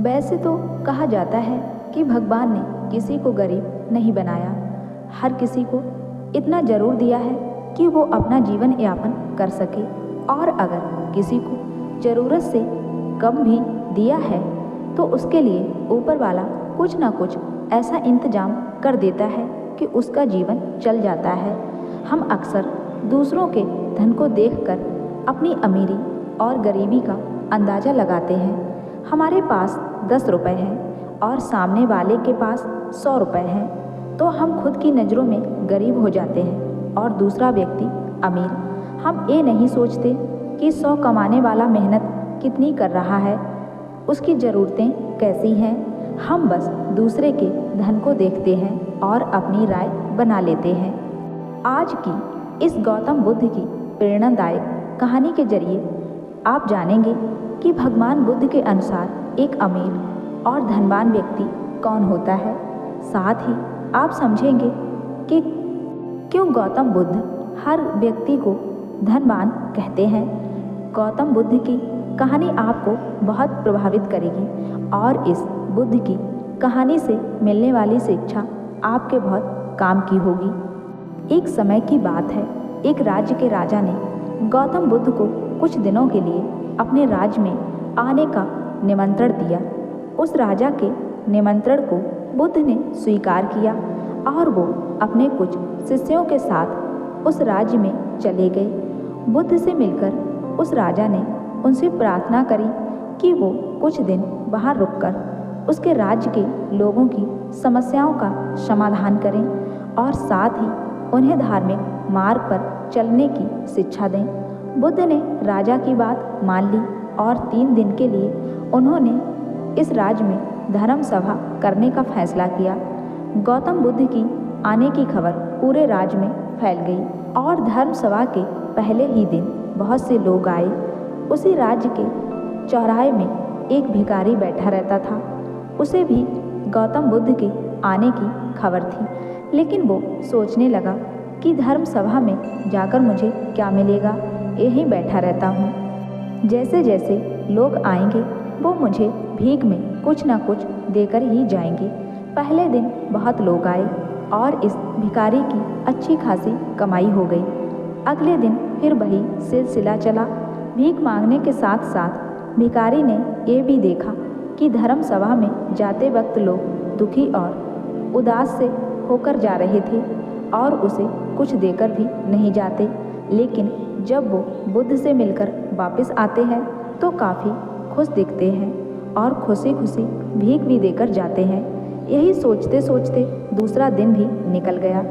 वैसे तो कहा जाता है कि भगवान ने किसी को गरीब नहीं बनाया, हर किसी को इतना जरूर दिया है कि वो अपना जीवन यापन कर सके। और अगर किसी को ज़रूरत से कम भी दिया है तो उसके लिए ऊपर वाला कुछ ना कुछ ऐसा इंतजाम कर देता है कि उसका जीवन चल जाता है। हम अक्सर दूसरों के धन को देखकर अपनी अमीरी और गरीबी का अंदाज़ा लगाते हैं। हमारे पास 10 रुपए हैं और सामने वाले के पास 100 रुपए हैं तो हम खुद की नज़रों में गरीब हो जाते हैं और दूसरा व्यक्ति अमीर। हम ये नहीं सोचते कि 100 कमाने वाला मेहनत कितनी कर रहा है, उसकी ज़रूरतें कैसी हैं। हम बस दूसरे के धन को देखते हैं और अपनी राय बना लेते हैं। आज की इस गौतम बुद्ध की प्रेरणादायक कहानी के जरिए आप जानेंगे कि भगवान बुद्ध के अनुसार एक अमीर और धनवान व्यक्ति कौन होता है। साथ ही आप समझेंगे कि क्यों गौतम बुद्ध हर व्यक्ति को धनवान कहते हैं। गौतम बुद्ध की कहानी आपको बहुत प्रभावित करेगी और इस बुद्ध की कहानी से मिलने वाली शिक्षा आपके बहुत काम की होगी। एक समय की बात है, एक राज्य के राजा ने गौतम बुद्ध को कुछ दिनों के लिए अपने राज्य में आने का निमंत्रण दिया। उस राजा के निमंत्रण को बुद्ध ने स्वीकार किया और वो अपने कुछ शिष्यों के साथ उस राज्य में चले गए। बुद्ध से मिलकर उस राजा ने उनसे प्रार्थना करी कि वो कुछ दिन वहाँ रुककर उसके राज्य के लोगों की समस्याओं का समाधान करें और साथ ही उन्हें धार्मिक मार्ग पर चलने की शिक्षा दें। बुद्ध ने राजा की बात मान ली और 3 दिन के लिए उन्होंने इस राज्य में धर्म सभा करने का फैसला किया। गौतम बुद्ध की आने की खबर पूरे राज्य में फैल गई और धर्म सभा के पहले ही दिन बहुत से लोग आए। उसी राज्य के चौराहे में एक भिखारी बैठा रहता था। उसे भी गौतम बुद्ध के आने की खबर थी, लेकिन वो सोचने लगा कि धर्म सभा में जाकर मुझे क्या मिलेगा, यहीं बैठा रहता हूँ। जैसे जैसे लोग आएंगे वो मुझे भीख में कुछ ना कुछ देकर ही जाएंगे। पहले दिन बहुत लोग आए और इस भिखारी की अच्छी खासी कमाई हो गई। अगले दिन फिर वही सिलसिला चला। भीख मांगने के साथ साथ भिखारी ने ये भी देखा कि धर्म सभा में जाते वक्त लोग दुखी और उदास से होकर जा रहे थे और उसे कुछ देकर भी नहीं जाते। लेकिन जब वो बुद्ध से मिलकर वापस आते हैं तो काफ़ी खुश दिखते हैं और खुशी खुशी भीख भी देकर जाते हैं। यही सोचते सोचते दूसरा दिन भी निकल गया।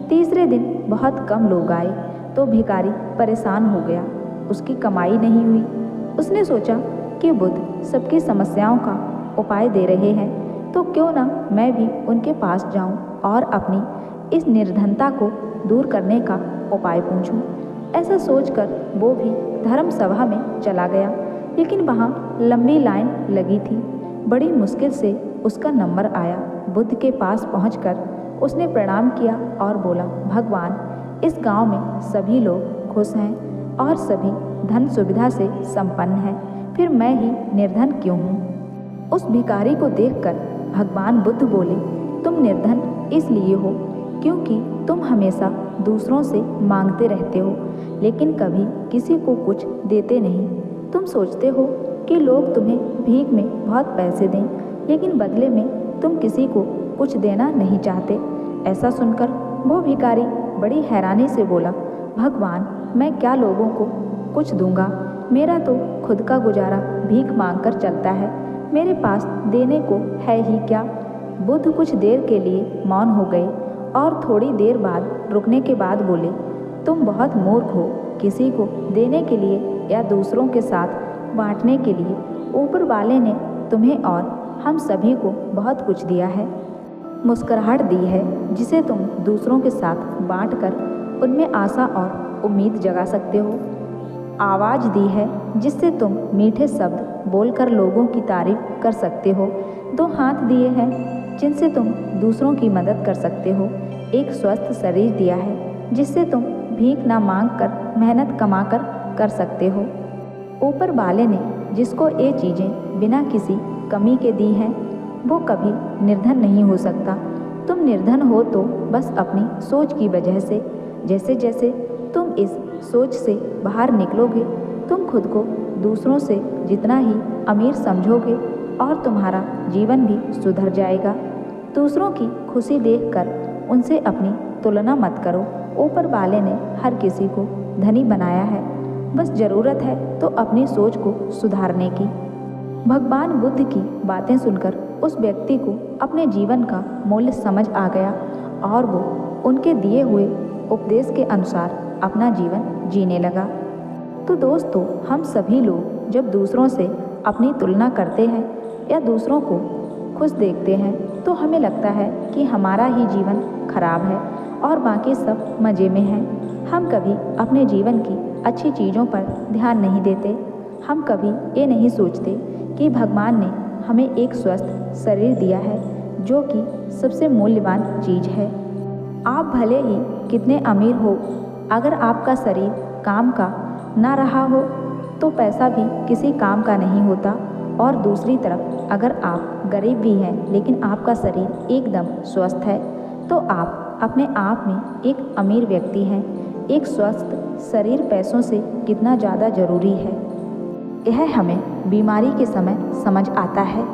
तीसरे दिन बहुत कम लोग आए तो भिखारी परेशान हो गया। उसकी कमाई नहीं हुई। उसने सोचा कि बुद्ध सबकी समस्याओं का उपाय दे रहे हैं तो क्यों ना मैं भी उनके पास जाऊं और अपनी इस निर्धनता को दूर करने का उपाय पूछूं। ऐसा सोचकर वो भी धर्म सभा में चला गया, लेकिन वहाँ लंबी लाइन लगी थी। बड़ी मुश्किल से उसका नंबर आया। बुद्ध के पास पहुंचकर उसने प्रणाम किया और बोला, भगवान, इस गांव में सभी लोग खुश हैं और सभी धन सुविधा से संपन्न हैं, फिर मैं ही निर्धन क्यों हूँ। उस भिखारी को देखकर भगवान बुद्ध बोले, तुम निर्धन इसलिए हो क्योंकि तुम हमेशा दूसरों से मांगते रहते हो लेकिन कभी किसी को कुछ देते नहीं। तुम सोचते हो कि लोग तुम्हें भीख में बहुत पैसे दें लेकिन बदले में तुम किसी को कुछ देना नहीं चाहते। ऐसा सुनकर वो भिखारी बड़ी हैरानी से बोला, भगवान, मैं क्या लोगों को कुछ दूंगा, मेरा तो खुद का गुजारा भीख मांगकर चलता है, मेरे पास देने को है ही क्या। बुद्ध कुछ देर के लिए मौन हो गए और थोड़ी देर बाद रुकने के बाद बोले, तुम बहुत मूर्ख हो। किसी को देने के लिए या दूसरों के साथ बांटने के लिए ऊपर वाले ने तुम्हें और हम सभी को बहुत कुछ दिया है। मुस्कुराहट दी है जिसे तुम दूसरों के साथ बांटकर उनमें आशा और उम्मीद जगा सकते हो। आवाज़ दी है जिससे तुम मीठे शब्द बोलकर लोगों की तारीफ कर सकते हो। 2 हाथ दिए हैं जिनसे तुम दूसरों की मदद कर सकते हो। एक स्वस्थ शरीर दिया है जिससे तुम भीख ना मांग कर मेहनत कमाकर कर सकते हो। ऊपर वाले ने जिसको ये चीज़ें बिना किसी कमी के दी हैं वो कभी निर्धन नहीं हो सकता। तुम निर्धन हो तो बस अपनी सोच की वजह से। जैसे जैसे तुम इस सोच से बाहर निकलोगे, तुम खुद को दूसरों से जितना ही अमीर समझोगे और तुम्हारा जीवन भी सुधर जाएगा। दूसरों की खुशी देखकर उनसे अपनी तुलना मत करो। ऊपर वाले ने हर किसी को धनी बनाया है, बस ज़रूरत है तो अपनी सोच को सुधारने की। भगवान बुद्ध की बातें सुनकर उस व्यक्ति को अपने जीवन का मूल्य समझ आ गया और वो उनके दिए हुए उपदेश के अनुसार अपना जीवन जीने लगा। तो दोस्तों, हम सभी लोग जब दूसरों से अपनी तुलना करते हैं या दूसरों को खुश देखते हैं तो हमें लगता है कि हमारा ही जीवन खराब है और बाकी सब मज़े में हैं। हम कभी अपने जीवन की अच्छी चीज़ों पर ध्यान नहीं देते। हम कभी ये नहीं सोचते कि भगवान ने हमें एक स्वस्थ शरीर दिया है जो कि सबसे मूल्यवान चीज़ है। आप भले ही कितने अमीर हो, अगर आपका शरीर काम का ना रहा हो तो पैसा भी किसी काम का नहीं होता। और दूसरी तरफ अगर आप गरीब भी हैं लेकिन आपका शरीर एकदम स्वस्थ है तो आप अपने आप में एक अमीर व्यक्ति हैं। एक स्वस्थ शरीर पैसों से कितना ज़्यादा ज़रूरी है, यह हमें बीमारी के समय समझ आता है।